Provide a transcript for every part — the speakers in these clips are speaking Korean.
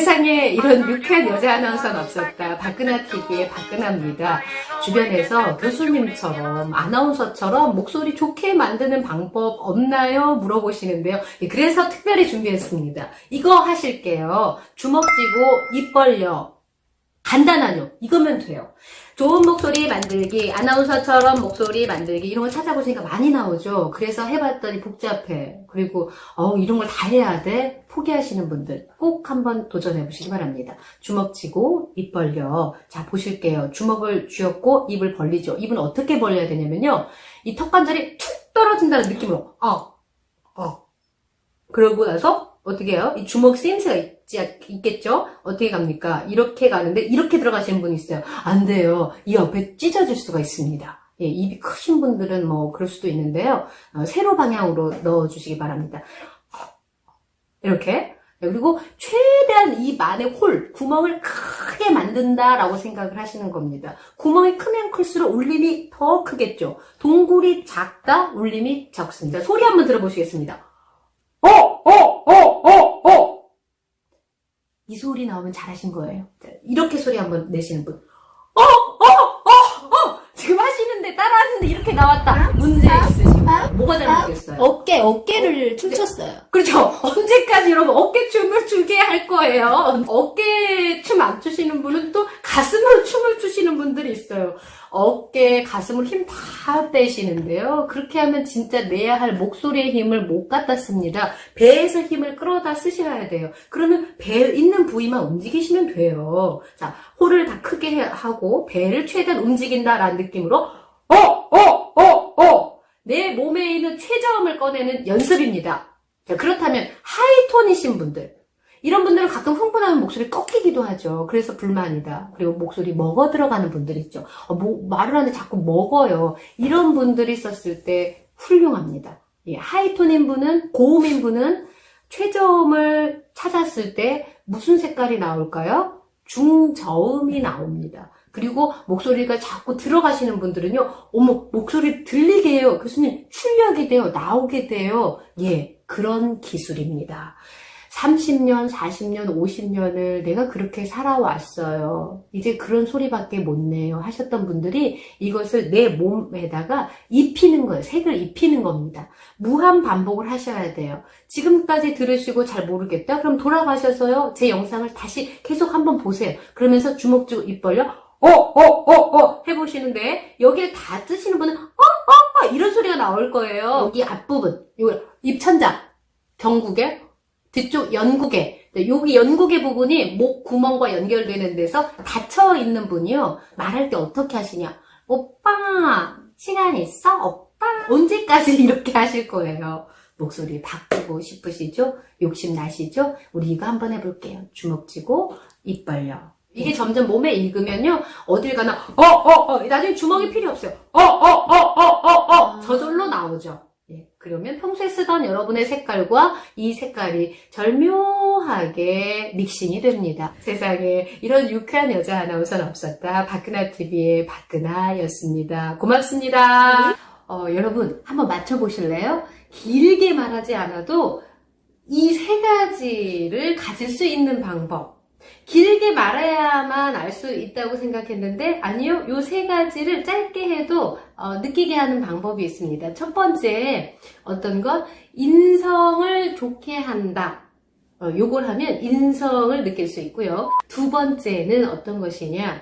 세상에 이런 유쾌한 여자 아나운서는 없었다. 박은하TV의 박은하입니다. 주변에서 교수님처럼 아나운서처럼 목소리 좋게 만드는 방법 없나요? 물어보시는데요. 그래서 특별히 준비했습니다. 이거 하실게요. 주먹 쥐고 입 벌려. 간단하죠? 이거면 돼요. 좋은 목소리 만들기, 아나운서처럼 목소리 만들기 이런 거 찾아보시니까 많이 나오죠. 그래서 해봤더니 복잡해. 그리고 이런 걸 다 해야 돼? 포기하시는 분들 꼭 한번 도전해 보시기 바랍니다. 주먹 쥐고 입 벌려. 자, 보실게요. 주먹을 쥐었고 입을 벌리죠. 입은 어떻게 벌려야 되냐면요. 이 턱관절이 툭 떨어진다는 느낌으로 그러고 나서 어떻게 해요? 이 주먹 쓰임새가 있겠죠? 어떻게 갑니까? 이렇게 가는데 이렇게 들어가시는 분이 있어요. 안 돼요. 이 옆에 찢어질 수가 있습니다. 예, 입이 크신 분들은 뭐 그럴 수도 있는데요. 세로 방향으로 넣어주시기 바랍니다. 이렇게. 그리고 최대한 입 안에 구멍을 크게 만든다라고 생각을 하시는 겁니다. 구멍이 크면 클수록 울림이 더 크겠죠. 동굴이 작다, 울림이 적습니다. 소리 한번 들어보시겠습니다. 이 소리 나오면 잘하신 거예요. 이렇게 소리 한번 내시는 분. 지금 하시는데 따라하는데 이렇게 나왔다. 문제 있으신 거. 뭐가 잘못됐어요? 어깨를 춤췄어요. 그렇죠. 언제까지 여러분 어깨춤을 추게 할 거예요. 어깨춤 안 추시는 분은 또 가슴으로 춤을 추시는 분들이 있어요. 어깨, 가슴으로 힘 다 빼시는데요. 그렇게 하면 진짜 내야 할 목소리의 힘을 못 갖다 씁니다. 배에서 힘을 끌어다 쓰셔야 돼요. 그러면 배 있는 부위만 움직이시면 돼요. 자, 호를 다 크게 하고 배를 최대한 움직인다라는 느낌으로 내 몸에 있는 최저음을 꺼내는 연습입니다. 자, 그렇다면 하이톤이신 분들, 이런 분들은 가끔 흥분하면 목소리 꺾이기도 하죠. 그래서 불만이다. 그리고 목소리 먹어 들어가는 분들 있죠. 말을 하는데 자꾸 먹어요. 이런 분들이 썼을 때 훌륭합니다. 예, 하이톤인 분은, 고음인 분은 최저음을 찾았을 때 무슨 색깔이 나올까요? 중저음이 나옵니다. 그리고 목소리가 자꾸 들어가시는 분들은요, 목소리 들리게 해요. 교수님, 출력이 돼요. 나오게 돼요. 예, 그런 기술입니다. 30년, 40년, 50년을 내가 그렇게 살아왔어요. 이제 그런 소리밖에 못 내요. 하셨던 분들이 이것을 내 몸에다가 입히는 거예요. 색을 입히는 겁니다. 무한 반복을 하셔야 돼요. 지금까지 들으시고 잘 모르겠다? 그럼 돌아가셔서요. 제 영상을 다시 계속 한번 보세요. 그러면서 주먹 쥐고 입 벌려 해보시는데 여기를 다 뜨시는 분은 이런 소리가 나올 거예요. 여기 앞부분, 요 입천장, 경국에 뒤쪽 연구개, 여기 연구개 부분이 목 구멍과 연결되는 데서 닫혀 있는 분이요. 말할 때 어떻게 하시냐? 오빠, 시간 있어? 오빠? 언제까지 이렇게 하실 거예요? 목소리 바꾸고 싶으시죠? 욕심 나시죠? 우리 이거 한번 해볼게요. 주먹 쥐고 입 벌려. 이게 점점 몸에 익으면요. 어딜 가나 나중에 주먹이 필요 없어요. 저절로 나오죠. 예, 그러면 평소에 쓰던 여러분의 색깔과 이 색깔이 절묘하게 믹싱이 됩니다. 세상에 이런 유쾌한 여자 아나운서는 없었다. 박은하TV의 박은하였습니다. 고맙습니다. 여러분 한번 맞춰보실래요? 길게 말하지 않아도 이 세 가지를 가질 수 있는 방법. 길게 말해야만 알 수 있다고 생각했는데 아니요. 요 세 가지를 짧게 해도 느끼게 하는 방법이 있습니다. 첫 번째 어떤 것? 인성을 좋게 한다. 요걸 하면 인성을 느낄 수 있고요. 두 번째는 어떤 것이냐?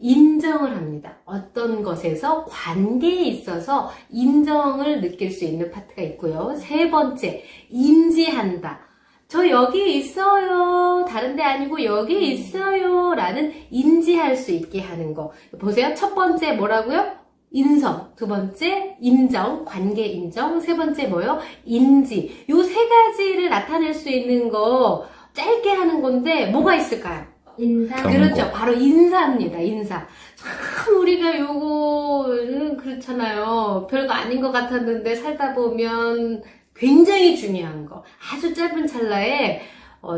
인정을 합니다. 어떤 것에서 관계에 있어서 인정을 느낄 수 있는 파트가 있고요. 세 번째, 인지한다. 저 여기 있어요. 다른 데 아니고 여기 있어요. 라는 인지할 수 있게 하는 거. 보세요. 첫 번째 뭐라고요? 인성. 두 번째, 인정. 관계 인정. 세 번째 뭐요? 인지. 요 세 가지를 나타낼 수 있는 거 짧게 하는 건데 뭐가 있을까요? 인사. 그렇죠. 바로 인사입니다. 인사. 참 우리가 요거는 그렇잖아요. 별거 아닌 것 같았는데 살다 보면 굉장히 중요한 거. 아주 짧은 찰나에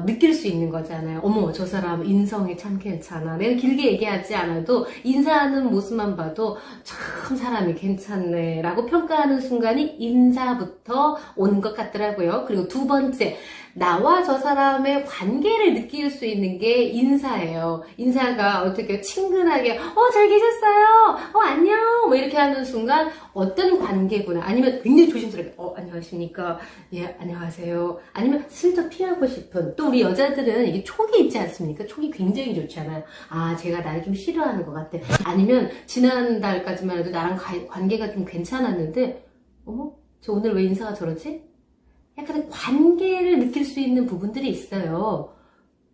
느낄 수 있는 거잖아요. 어머, 저 사람 인성이 참 괜찮아. 내가 길게 얘기하지 않아도 인사하는 모습만 봐도 참 사람이 괜찮네 라고 평가하는 순간이 인사부터 오는 것 같더라고요. 그리고 두 번째, 나와 저 사람의 관계를 느낄 수 있는 게 인사예요. 인사가 어떻게 친근하게 잘 계셨어요? 안녕 뭐 이렇게 하는 순간 어떤 관계구나, 아니면 굉장히 조심스럽게 안녕하십니까, 예 안녕하세요, 아니면 슬쩍 피하고 싶은, 또 우리 여자들은 이게 촉이 있지 않습니까? 촉이 굉장히 좋잖아요. 제가 나를 좀 싫어하는 것 같아, 아니면 지난달까지만 해도 나랑 관계가 좀 괜찮았는데 저 오늘 왜 인사가 저러지? 약간 관계를 느낄 수 있는 부분들이 있어요.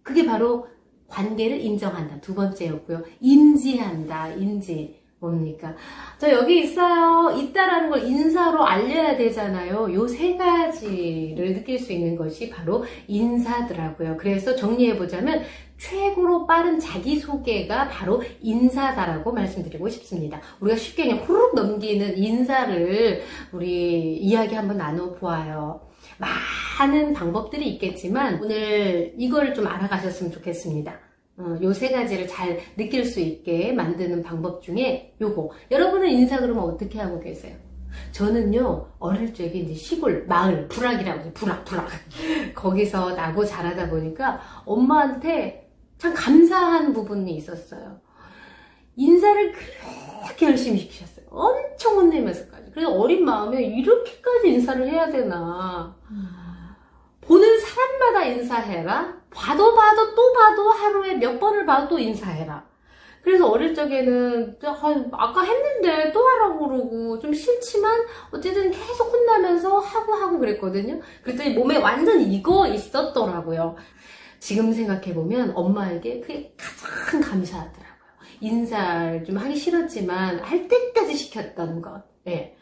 그게 바로 관계를 인정한다. 두 번째였고요. 인지한다. 인지. 뭡니까? 저 여기 있어요. 있다라는 걸 인사로 알려야 되잖아요. 요 세 가지를 느낄 수 있는 것이 바로 인사더라고요. 그래서 정리해보자면 최고로 빠른 자기소개가 바로 인사다라고 말씀드리고 싶습니다. 우리가 쉽게 그냥 후루룩 넘기는 인사를 우리 이야기 한번 나눠보아요. 많은 방법들이 있겠지만 오늘 이걸 좀 알아가셨으면 좋겠습니다. 요 세 가지를 잘 느낄 수 있게 만드는 방법 중에 요거. 여러분은 인사 그러면 어떻게 하고 계세요? 저는요, 어릴 적에 이제 시골, 마을, 부락이라고 해요. 부락. 거기서 나고 자라다 보니까 엄마한테 참 감사한 부분이 있었어요. 인사를 그렇게 열심히 시키셨어요. 엄청 혼내면서까지. 그래서 어린 마음에 이렇게까지 인사를 해야 되나. 보는 사람마다 인사해라. 봐도 또 봐도 하루에 몇 번을 봐도 또 인사해라. 그래서 어릴 적에는 아까 했는데 또 하라고 그러고 좀 싫지만 어쨌든 계속 혼나면서 하고 그랬거든요. 그랬더니 몸에 완전 익어 있었더라고요. 지금 생각해보면 엄마에게 그게 가장 감사하더라고요. 인사를 좀 하기 싫었지만 할 때까지 시켰던 것. 예.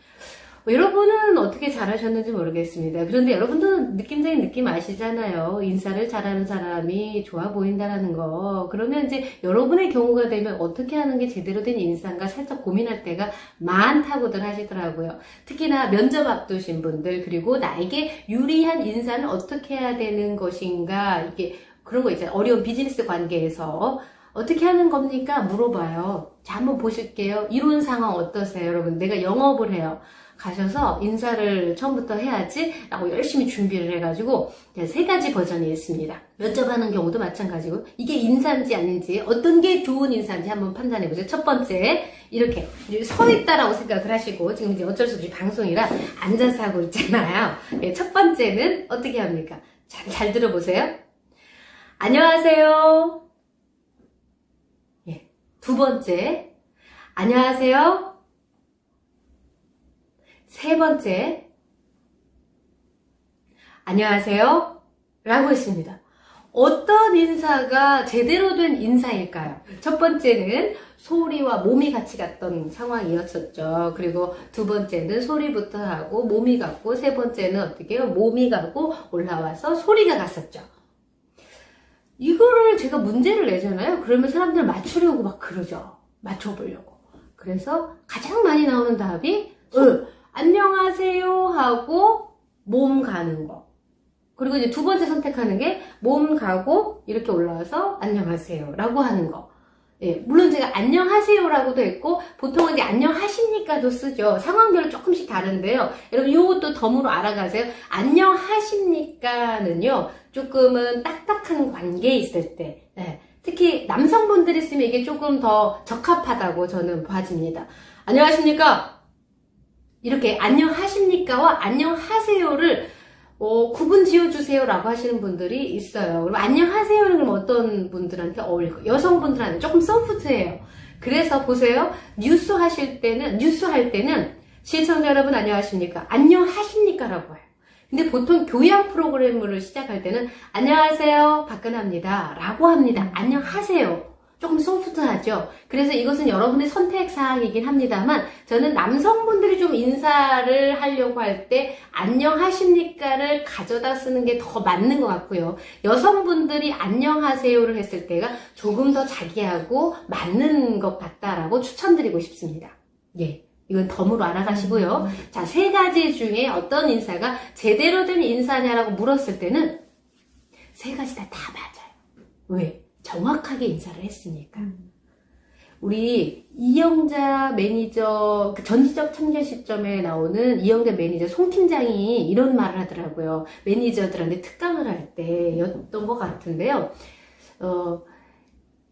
여러분은 어떻게 잘하셨는지 모르겠습니다. 그런데 여러분도 느낌적인 느낌 아시잖아요. 인사를 잘하는 사람이 좋아 보인다는 거. 그러면 이제 여러분의 경우가 되면 어떻게 하는 게 제대로 된 인사인가 살짝 고민할 때가 많다고들 하시더라고요. 특히나 면접 앞두신 분들, 그리고 나에게 유리한 인사는 어떻게 해야 되는 것인가, 이게 그런 거 있잖아요. 어려운 비즈니스 관계에서 어떻게 하는 겁니까? 물어봐요. 자, 한번 보실게요. 이런 상황 어떠세요? 여러분, 내가 영업을 해요. 가셔서 인사를 처음부터 해야지 라고 열심히 준비를 해가지고 세 가지 버전이 있습니다. 면접하는 경우도 마찬가지고 이게 인사인지 아닌지, 어떤 게 좋은 인사인지 한번 판단해보세요. 첫 번째, 이렇게 서 있다라고 생각을 하시고, 지금 이제 어쩔 수 없이 방송이라 앉아서 하고 있잖아요. 첫 번째는 어떻게 합니까? 잘 들어보세요. 안녕하세요. 두 번째, 안녕하세요. 세 번째, 안녕하세요 라고 했습니다. 어떤 인사가 제대로 된 인사일까요? 첫 번째는 소리와 몸이 같이 갔던 상황이었었죠. 그리고 두 번째는 소리부터 하고 몸이 갔고, 세 번째는 어떻게 해요? 몸이 가고 올라와서 소리가 갔었죠. 이거를 제가 문제를 내잖아요. 그러면 사람들 맞추려고 막 그러죠. 맞춰보려고. 그래서 가장 많이 나오는 답이 안녕하세요 하고 몸 가는 거. 그리고 이제 두 번째 선택하는 게 몸 가고 이렇게 올라와서 안녕하세요 라고 하는 거. 예, 물론 제가 안녕하세요라고도 했고, 보통은 이제 안녕하십니까도 쓰죠. 상황별로 조금씩 다른데요. 여러분 이것도 덤으로 알아가세요. 안녕하십니까는요, 조금은 딱딱한 관계에 있을 때, 예, 특히 남성분들이 쓰면 이게 조금 더 적합하다고 저는 봐집니다. 안녕하십니까? 이렇게 안녕하십니까와 안녕하세요를 구분 지어주세요 라고 하시는 분들이 있어요. 그럼 안녕하세요는 그럼 어떤 분들한테 어울릴까요? 여성분들한테 조금 소프트해요. 그래서 보세요. 뉴스 할 때는 시청자 여러분 안녕하십니까? 안녕하십니까? 라고 해요. 근데 보통 교양 프로그램을 시작할 때는 안녕하세요, 박근혜입니다 라고 합니다. 안녕하세요. 조금 소프트하죠. 그래서 이것은 여러분의 선택사항이긴 합니다만, 저는 남성분들이 좀 인사를 하려고 할 때 안녕하십니까를 가져다 쓰는 게 더 맞는 것 같고요. 여성분들이 안녕하세요를 했을 때가 조금 더 자기하고 맞는 것 같다라고 추천드리고 싶습니다. 예. 이건 덤으로 알아가시고요. 자, 세 가지 중에 어떤 인사가 제대로 된 인사냐라고 물었을 때는 세 가지 다 맞아요. 왜? 정확하게 인사를 했으니까. 우리 이영자 매니저, 그 전지적 참견 시점에 나오는 이영자 매니저 송 팀장이 이런 말을 하더라고요. 매니저들한테 특강을 할 때였던 것 같은데요.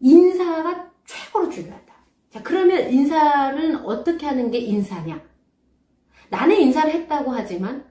인사가 최고로 중요하다. 자, 그러면 인사는 어떻게 하는 게 인사냐? 나는 인사를 했다고 하지만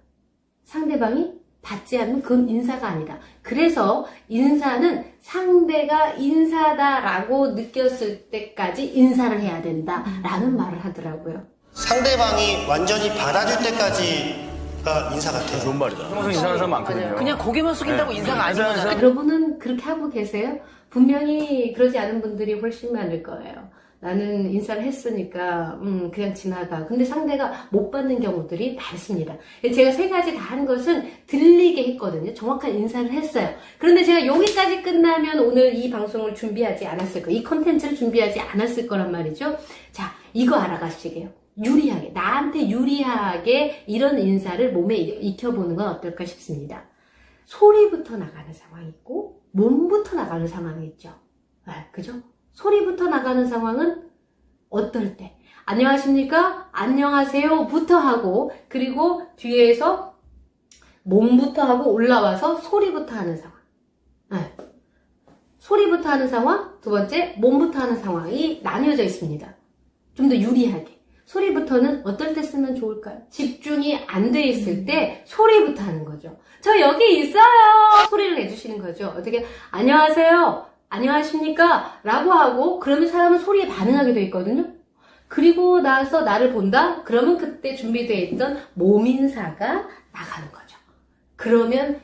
상대방이 받지 않으면 그건 인사가 아니다. 그래서 인사는 상대가 인사다라고 느꼈을 때까지 인사를 해야 된다라는 말을 하더라고요. 상대방이 완전히 받아줄 때까지가 인사 같아요. 좋은 말이다. 평생 인사하는 사람 많거든요. 그냥 고개만 숙인다고 네. 인사가 아닌 거잖아요. 여러분은 그렇게 하고 계세요? 분명히 그러지 않은 분들이 훨씬 많을 거예요. 나는 인사를 했으니까 그냥 지나가. 근데 상대가 못 받는 경우들이 많습니다. 제가 세 가지 다 한 것은 들리게 했거든요. 정확한 인사를 했어요. 그런데 제가 여기까지 끝나면 오늘 이 방송을 준비하지 않았을 거예요. 이 컨텐츠를 준비하지 않았을 거란 말이죠. 자, 이거 알아가시게요. 유리하게, 나한테 유리하게 이런 인사를 몸에 익혀보는 건 어떨까 싶습니다. 소리부터 나가는 상황이 있고 몸부터 나가는 상황이 있죠. 그죠? 소리부터 나가는 상황은 어떨 때? 안녕하십니까? 안녕하세요 부터 하고, 그리고 뒤에서 몸부터 하고 올라와서 소리부터 하는 상황. 소리부터 하는 상황, 두 번째 몸부터 하는 상황이 나뉘어져 있습니다. 좀 더 유리하게. 소리부터는 어떨 때 쓰면 좋을까요? 집중이 안 돼 있을 때 소리부터 하는 거죠. 저 여기 있어요! 소리를 내주시는 거죠. 어떻게, 안녕하세요! 안녕하십니까? 라고 하고, 그러면 사람은 소리에 반응하게 돼 있거든요? 그리고 나서 나를 본다? 그러면 그때 준비되어 있던 몸인사가 나가는 거죠. 그러면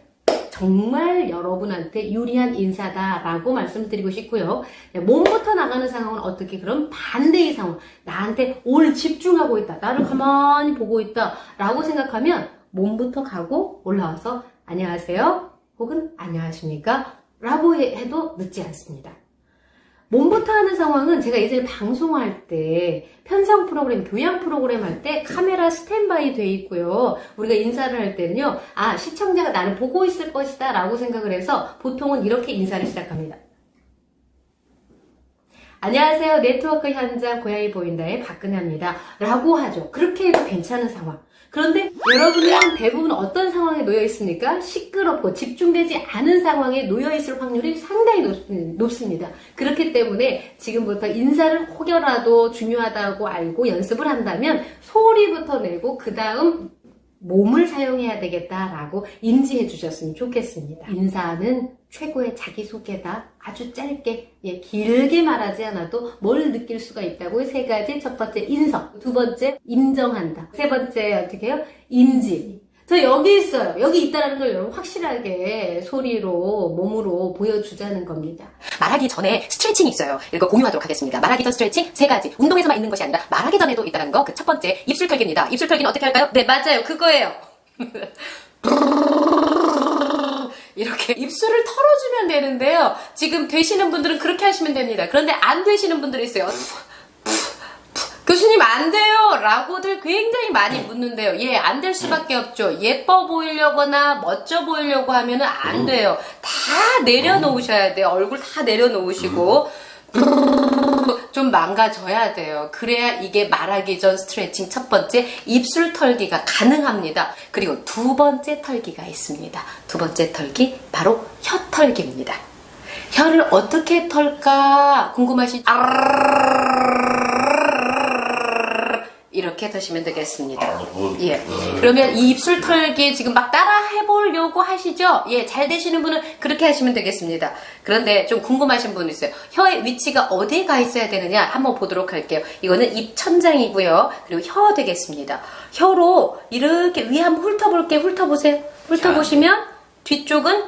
정말 여러분한테 유리한 인사다라고 말씀드리고 싶고요. 몸부터 나가는 상황은 어떻게? 그럼 반대의 상황. 나한테 올 집중하고 있다. 나를 가만히 보고 있다. 라고 생각하면 몸부터 가고 올라와서 안녕하세요. 혹은 안녕하십니까? 라고 해도 늦지 않습니다. 몸부터 하는 상황은 제가 예전에 방송할 때, 편성 프로그램, 교양 프로그램 할 때 카메라 스탠바이 돼 있고요. 우리가 인사를 할 때는요, 시청자가 나를 보고 있을 것이다 라고 생각을 해서 보통은 이렇게 인사를 시작합니다. 안녕하세요. 네트워크 현장 고양이 보인다의 박근혜입니다. 라고 하죠. 그렇게 해도 괜찮은 상황. 그런데 여러분은 대부분 어떤 상황에 놓여 있습니까? 시끄럽고 집중되지 않은 상황에 놓여 있을 확률이 상당히 높습니다. 그렇기 때문에 지금부터 인사를 혹여라도 중요하다고 알고 연습을 한다면 소리부터 내고 그 다음 몸을 사용해야 되겠다라고 인지해 주셨으면 좋겠습니다. 인사는 최고의 자기소개다. 아주 짧게, 길게 말하지 않아도 뭘 느낄 수가 있다고. 세 가지. 첫 번째, 인성. 두 번째, 인정한다. 세 번째, 어떻게 해요? 인지. 저 여기 있어요. 여기 있다는 걸 여러분 확실하게 소리로, 몸으로 보여주자는 겁니다. 말하기 전에 스트레칭이 있어요. 이거 공유하도록 하겠습니다. 말하기 전 스트레칭 세 가지. 운동에서만 있는 것이 아니라 말하기 전에도 있다는 거. 그 첫 번째, 입술 털기입니다. 입술 털기는 어떻게 할까요? 네, 맞아요. 그거예요. 이렇게 입술을 털어주면 되는데요. 지금 되시는 분들은 그렇게 하시면 됩니다. 그런데 안 되시는 분들이 있어요. 교수님 안 돼요 라고들 굉장히 많이 묻는데요. 안 될 수밖에 없죠. 예뻐 보이려거나 멋져 보이려고 하면은 안 돼요. 다 내려놓으셔야 돼요. 얼굴 다 내려놓으시고 좀 망가져야 돼요. 그래야 이게 말하기 전 스트레칭 첫 번째 입술 털기가 가능합니다. 그리고 두 번째 털기가 있습니다. 두 번째 털기 바로 혀 털기입니다. 혀를 어떻게 털까 궁금하시죠? 이렇게 드시면 되겠습니다. 그러면 이 입술 털기 지금 막 따라 해보려고 하시죠? 잘 되시는 분은 그렇게 하시면 되겠습니다. 그런데 좀 궁금하신 분 있어요. 혀의 위치가 어디에 가 있어야 되느냐 한번 보도록 할게요. 이거는 입천장이고요. 그리고 혀 되겠습니다. 혀로 이렇게 위에 한번 훑어볼게요. 훑어보세요. 훑어보시면 뒤쪽은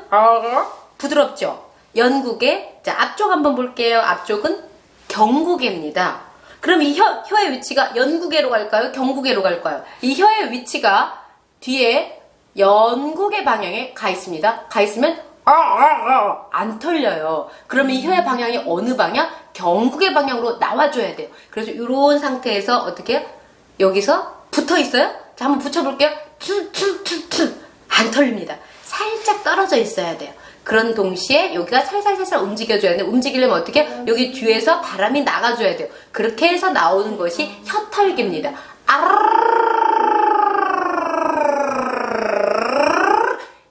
부드럽죠? 연구개. 자, 앞쪽 한번 볼게요. 앞쪽은 경구개입니다. 그럼 이 혀의 위치가 연구개로 갈까요? 경구개로 갈까요? 이 혀의 위치가 뒤에 연구개 방향에 가 있습니다. 가 있으면 안 털려요. 그러면 이 혀의 방향이 어느 방향? 경구개 방향으로 나와줘야 돼요. 그래서 이런 상태에서 어떻게 해요? 여기서 붙어 있어요? 자, 한번 붙여볼게요. 안 털립니다. 살짝 떨어져 있어야 돼요. 그런 동시에 여기가 살살살살 움직여줘야 돼요. 움직이려면 어떻게? 여기 뒤에서 바람이 나가줘야 돼요. 그렇게 해서 나오는 것이 혀털기입니다.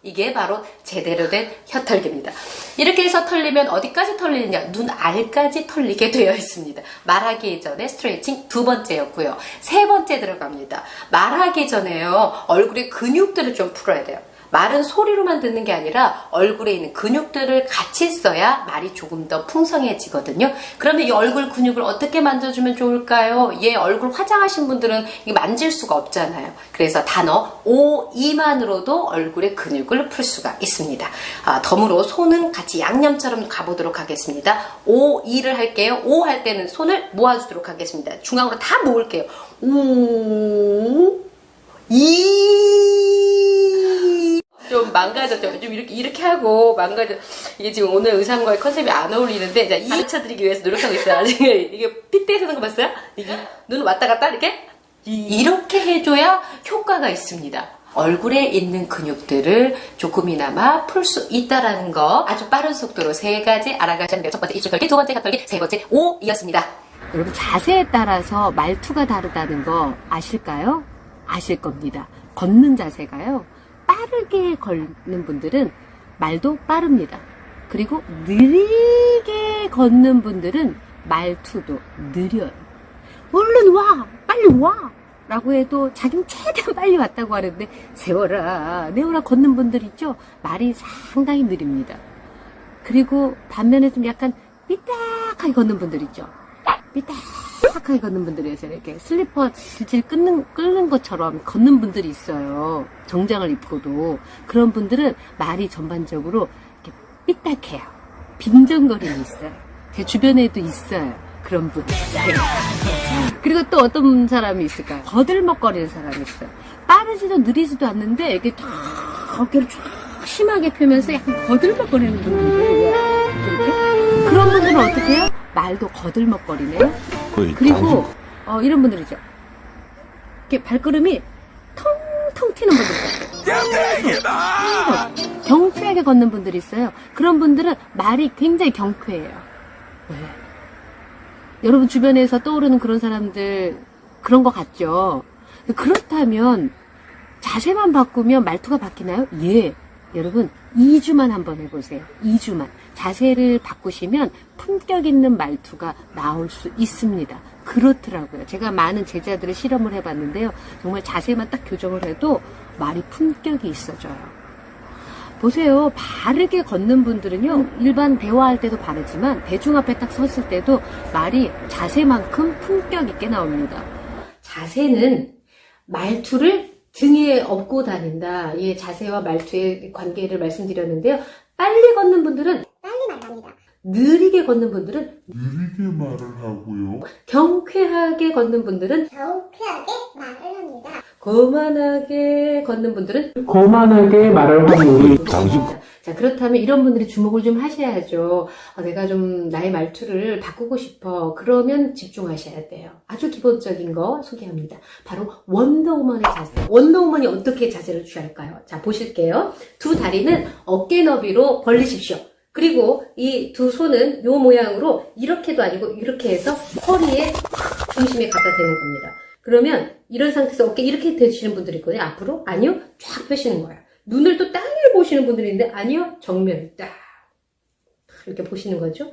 이게 바로 제대로 된 혀털기입니다. 이렇게 해서 털리면 어디까지 털리느냐? 눈알까지 털리게 되어 있습니다. 말하기 전에 스트레칭 두 번째였고요. 세 번째 들어갑니다. 말하기 전에요. 얼굴의 근육들을 좀 풀어야 돼요. 말은 소리로만 듣는 게 아니라 얼굴에 있는 근육들을 같이 써야 말이 조금 더 풍성해지거든요. 그러면 이 얼굴 근육을 어떻게 만져주면 좋을까요? 얘 얼굴 화장하신 분들은 이게 만질 수가 없잖아요. 그래서 단어 O, E만으로도 얼굴의 근육을 풀 수가 있습니다. 덤으로 손은 같이 양념처럼 가보도록 하겠습니다. O, E를 할게요. O 할 때는 손을 모아주도록 하겠습니다. 중앙으로 다 모을게요. O, E. 좀 망가졌죠. 좀 이렇게 하고 망가져. 이게 지금 오늘 의상과의 컨셉이 안 어울리는데, 자, 가르쳐드리기 위해서 노력하고 있어요. 이게 핏대 서는 거 봤어요? 이게 눈을 왔다 갔다 이렇게? 이렇게 해줘야 효과가 있습니다. 얼굴에 있는 근육들을 조금이나마 풀 수 있다라는 거 아주 빠른 속도로 세 가지 알아가셨는데요. 첫 번째 입술 털기, 두 번째 혀 털기, 세 번째 O이었습니다. 여러분 자세에 따라서 말투가 다르다는 거 아실까요? 아실 겁니다. 걷는 자세가요. 빠르게 걷는 분들은 말도 빠릅니다. 그리고 느리게 걷는 분들은 말투도 느려요. 얼른 와! 빨리 와! 라고 해도 자기는 최대한 빨리 왔다고 하는데 세워라, 내워라 걷는 분들 있죠? 말이 상당히 느립니다. 그리고 반면에 좀 약간 삐딱하게 걷는 분들 있죠? 삐딱하게 걷는 분들에서 이렇게 슬리퍼 질질 끓는 것처럼 걷는 분들이 있어요. 정장을 입고도. 그런 분들은 말이 전반적으로 이렇게 삐딱해요. 빈정거림이 있어요. 제 주변에도 있어요. 그런 분. 그리고 또 어떤 사람이 있을까요? 거들먹거리는 사람이 있어요. 빠르지도 느리지도 않는데 이렇게 탁 어깨를 쫙 심하게 펴면서 약간 거들먹거리는 분들이 이렇게. 그런 분들은 어떻게 해요? 말도 거들먹거리네요. 그리고 이런 분들이죠. 이렇게 발걸음이 텅텅 튀는 분들 있어요. 경쾌하게 걷는 분들이 있어요. 그런 분들은 말이 굉장히 경쾌해요. 네. 여러분 주변에서 떠오르는 그런 사람들 그런 거 같죠? 그렇다면 자세만 바꾸면 말투가 바뀌나요? 예. 여러분 2주만 한번 해보세요. 2주만. 자세를 바꾸시면 품격 있는 말투가 나올 수 있습니다. 그렇더라고요. 제가 많은 제자들을 실험을 해봤는데요. 정말 자세만 딱 교정을 해도 말이 품격이 있어져요. 보세요. 바르게 걷는 분들은요. 일반 대화할 때도 바르지만 대중 앞에 딱 섰을 때도 말이 자세만큼 품격 있게 나옵니다. 자세는 말투를 등에 업고 다닌다. 이 자세와 말투의 관계를 말씀드렸는데요. 빨리 걷는 분들은 빨리 말합니다. 느리게 걷는 분들은 느리게 말을 하고요. 경쾌하게 걷는 분들은 경쾌하게 말을 합니다. 거만하게 걷는 분들은 거만하게 말을 하니 당신 자, 그렇다면 이런 분들이 주목을 좀 하셔야죠. 내가 좀 나의 말투를 바꾸고 싶어. 그러면 집중하셔야 돼요. 아주 기본적인 거 소개합니다. 바로 원더우먼의 자세. 원더우먼이 어떻게 자세를 취할까요? 자, 보실게요. 두 다리는 어깨 너비로 벌리십시오. 그리고 이 두 손은 요 모양으로 이렇게도 아니고 이렇게 해서 허리에 중심에 갖다 대는 겁니다. 그러면 이런 상태에서 어깨 이렇게 대시는 분들이 있거든요. 앞으로? 아니요. 쫙 펴시는 거예요. 눈을 또 땅을 보시는 분들이 있는데 아니요. 정면 딱 이렇게 보시는 거죠.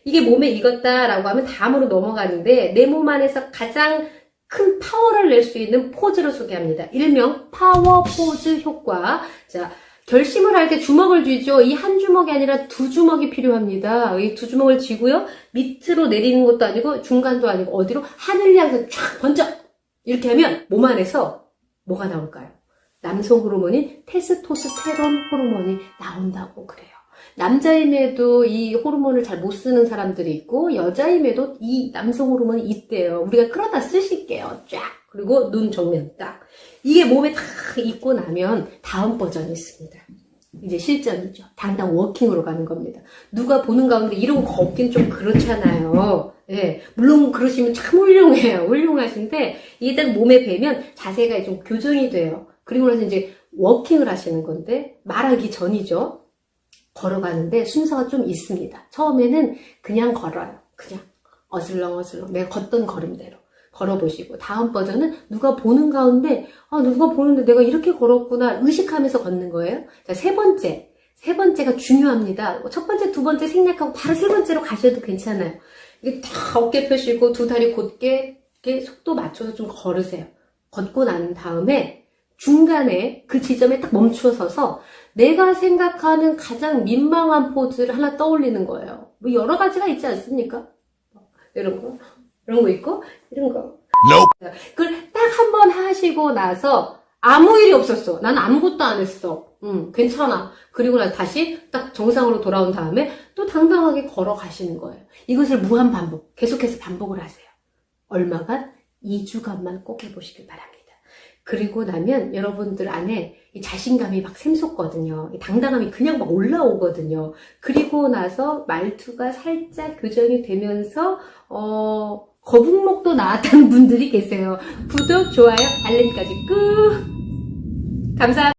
이게 몸에 익었다라고 하면 다음으로 넘어가는데 내 몸 안에서 가장 큰 파워를 낼 수 있는 포즈를 소개합니다. 일명 파워 포즈 효과. 자, 결심을 할 때 주먹을 쥐죠. 이 한 주먹이 아니라 두 주먹이 필요합니다. 이 두 주먹을 쥐고요. 밑으로 내리는 것도 아니고 중간도 아니고 어디로? 하늘 향해서 쫙 번쩍! 이렇게 하면 몸 안에서 뭐가 나올까요? 남성 호르몬인 테스토스테론 호르몬이 나온다고 그래요. 남자임에도 이 호르몬을 잘 못 쓰는 사람들이 있고 여자임에도 이 남성 호르몬이 있대요. 우리가 그러다 쓰실게요. 쫙! 그리고 눈 정면 딱. 이게 몸에 다 익고 나면 다음 버전이 있습니다. 이제 실전이죠. 당장 워킹으로 가는 겁니다. 누가 보는 가운데 이런 거 없긴 좀 그렇잖아요. 예, 물론 그러시면 참 훌륭해요. 훌륭하신데 이게 딱 몸에 배면 자세가 좀 교정이 돼요. 그리고 나서 이제 워킹을 하시는 건데 말하기 전이죠. 걸어가는데 순서가 좀 있습니다. 처음에는 그냥 걸어요. 그냥 어슬렁어슬렁 내가 걷던 걸음대로 걸어보시고, 다음 버전은 누가 보는 가운데 누가 보는데 내가 이렇게 걸었구나 의식하면서 걷는 거예요. 자, 세 번째가 중요합니다. 첫 번째, 두 번째 생략하고 바로 세 번째로 가셔도 괜찮아요. 이게 다 어깨 펴시고 두 다리 곧게 이렇게 속도 맞춰서 좀 걸으세요. 걷고 난 다음에 중간에 그 지점에 딱 멈춰서서 내가 생각하는 가장 민망한 포즈를 하나 떠올리는 거예요. 뭐 여러 가지가 있지 않습니까? 이런 거 있고 이런 거. 그걸 딱 한 번 하시고 나서 아무 일이 없었어. 난 아무것도 안 했어. 괜찮아. 그리고 나서 다시 딱 정상으로 돌아온 다음에 또 당당하게 걸어가시는 거예요. 이것을 무한 반복, 계속해서 반복을 하세요. 얼마간? 2주간만 꼭 해보시길 바랍니다. 그리고 나면 여러분들 안에 이 자신감이 막 샘솟거든요. 이 당당함이 그냥 막 올라오거든요. 그리고 나서 말투가 살짝 교정이 되면서 거북목도 나왔다는 분들이 계세요. 구독, 좋아요, 알림까지 꾹! 감사합니다.